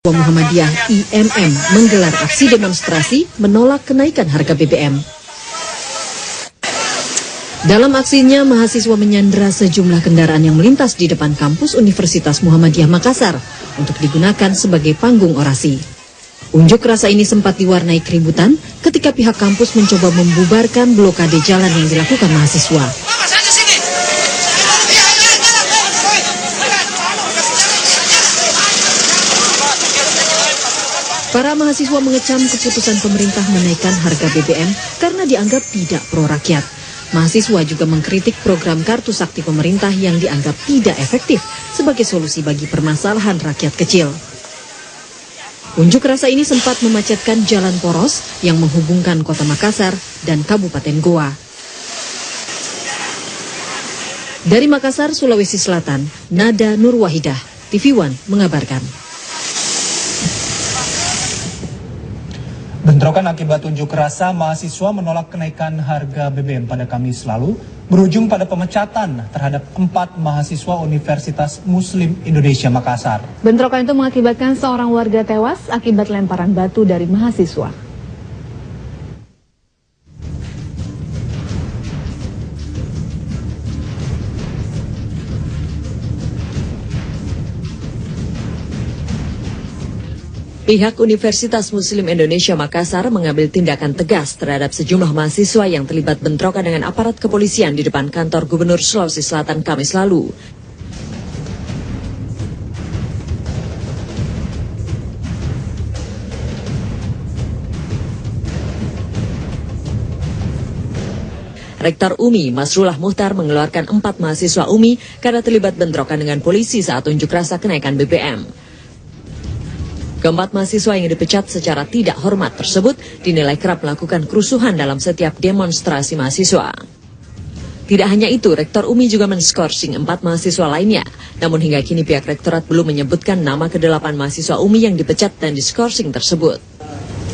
Muhammadiyah IMM menggelar aksi demonstrasi menolak kenaikan harga BBM. Dalam aksinya, mahasiswa menyandera sejumlah kendaraan yang melintas di depan kampus Universitas Muhammadiyah Makassar untuk digunakan sebagai panggung orasi. Unjuk rasa ini sempat diwarnai keributan ketika pihak kampus mencoba membubarkan blokade jalan yang dilakukan mahasiswa. Para mahasiswa mengecam keputusan pemerintah menaikkan harga BBM karena dianggap tidak pro rakyat. Mahasiswa juga mengkritik program kartu sakti pemerintah yang dianggap tidak efektif sebagai solusi bagi permasalahan rakyat kecil. Unjuk rasa ini sempat memacetkan jalan poros yang menghubungkan kota Makassar dan Kabupaten Goa. Dari Makassar, Sulawesi Selatan, Nada Nurwahidah, TV One mengabarkan. Bentrokan akibat unjuk rasa mahasiswa menolak kenaikan harga BBM pada Kamis lalu berujung pada pemecatan terhadap 4 mahasiswa Universitas Muslim Indonesia Makassar. Bentrokan itu mengakibatkan seorang warga tewas akibat lemparan batu dari mahasiswa. Pihak Universitas Muslim Indonesia Makassar mengambil tindakan tegas terhadap sejumlah mahasiswa yang terlibat bentrokan dengan aparat kepolisian di depan kantor Gubernur Sulawesi Selatan Kamis lalu. Rektor UMI, Masrullah Muhtar, mengeluarkan 4 mahasiswa UMI karena terlibat bentrokan dengan polisi saat unjuk rasa kenaikan BBM. Keempat mahasiswa yang dipecat secara tidak hormat tersebut dinilai kerap melakukan kerusuhan dalam setiap demonstrasi mahasiswa. Tidak hanya itu, Rektor UMI juga menskorsing 4 mahasiswa lainnya. Namun hingga kini pihak rektorat belum menyebutkan nama ke-8 mahasiswa UMI yang dipecat dan diskorsing tersebut.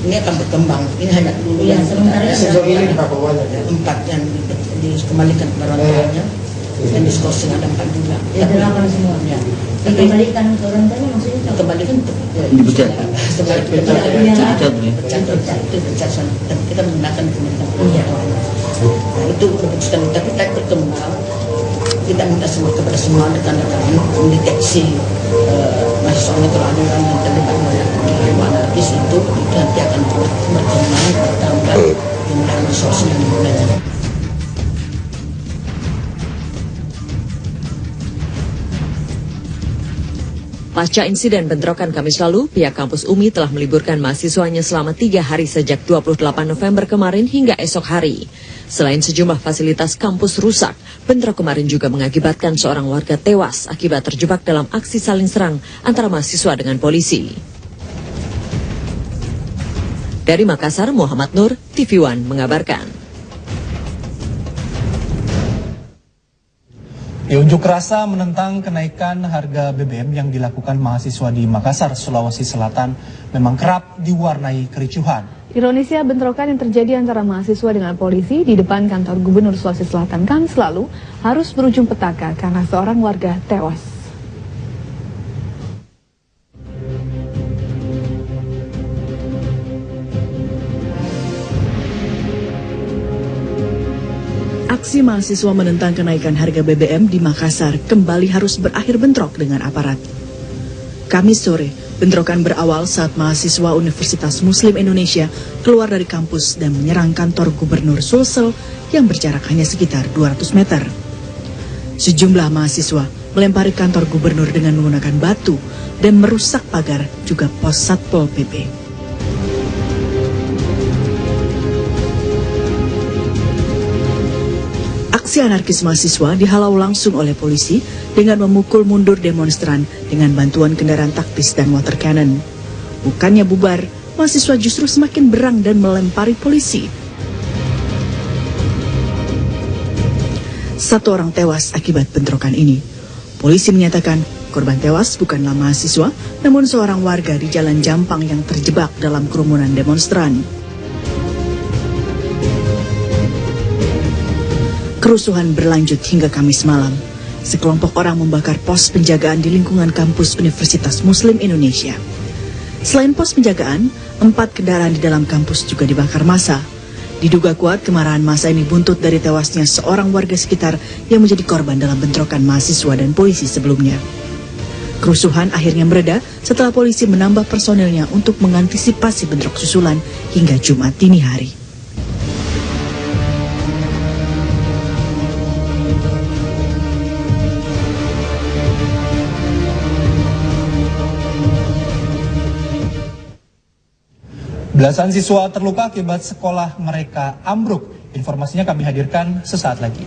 Ini akan berkembang, ini hanya dulu yang sejauh ini 4 yang dikembalikan ke orang tuanya dan diskorsing ada 4 juga. Ya, 8 semuanya. Dikembalikan ke orang tuanya maksudnya? Dikembalikan dipecat. Dan kita menggunakan kementerian. Nah, itu keputusan, tapi kita berkembang. Kita minta kepada semua rekan-rekan mendeteksi mahasiswa metodologi yang terlibat dalam anarkis itu nanti akan berkembang bertambah jumlah resource yang digunakan. Pasca insiden bentrokan Kamis lalu, pihak kampus UMI telah meliburkan mahasiswanya selama 3 hari sejak 28 November kemarin hingga esok hari. Selain sejumlah fasilitas kampus rusak, bentrok kemarin juga mengakibatkan seorang warga tewas akibat terjebak dalam aksi saling serang antara mahasiswa dengan polisi. Dari Makassar, Muhammad Nur, TV One mengabarkan. Unjuk rasa menentang kenaikan harga BBM yang dilakukan mahasiswa di Makassar, Sulawesi Selatan memang kerap diwarnai kericuhan. Ironisnya, bentrokan yang terjadi antara mahasiswa dengan polisi di depan kantor Gubernur Sulawesi Selatan Kamis lalu harus berujung petaka karena seorang warga tewas. Aksi mahasiswa menentang kenaikan harga BBM di Makassar kembali harus berakhir bentrok dengan aparat. Kamis sore, bentrokan berawal saat mahasiswa Universitas Muslim Indonesia keluar dari kampus dan menyerang kantor Gubernur Sulsel yang berjarak hanya sekitar 200 meter. Sejumlah mahasiswa melempari kantor gubernur dengan menggunakan batu dan merusak pagar juga pos Satpol PP. Aksi anarkis mahasiswa dihalau langsung oleh polisi dengan memukul mundur demonstran dengan bantuan kendaraan taktis dan water cannon. Bukannya bubar, mahasiswa justru semakin berang dan melempari polisi. 1 orang tewas akibat bentrokan ini. Polisi menyatakan korban tewas bukanlah mahasiswa, namun seorang warga di Jalan Jampang yang terjebak dalam kerumunan demonstran. Kerusuhan berlanjut hingga Kamis malam. Sekelompok orang membakar pos penjagaan di lingkungan kampus Universitas Muslim Indonesia. Selain pos penjagaan, 4 kendaraan di dalam kampus juga dibakar massa. Diduga kuat kemarahan massa ini buntut dari tewasnya seorang warga sekitar yang menjadi korban dalam bentrokan mahasiswa dan polisi sebelumnya. Kerusuhan akhirnya mereda setelah polisi menambah personilnya untuk mengantisipasi bentrok susulan hingga Jumat dini hari. Belasan siswa terluka akibat sekolah mereka ambruk. Informasinya kami hadirkan sesaat lagi.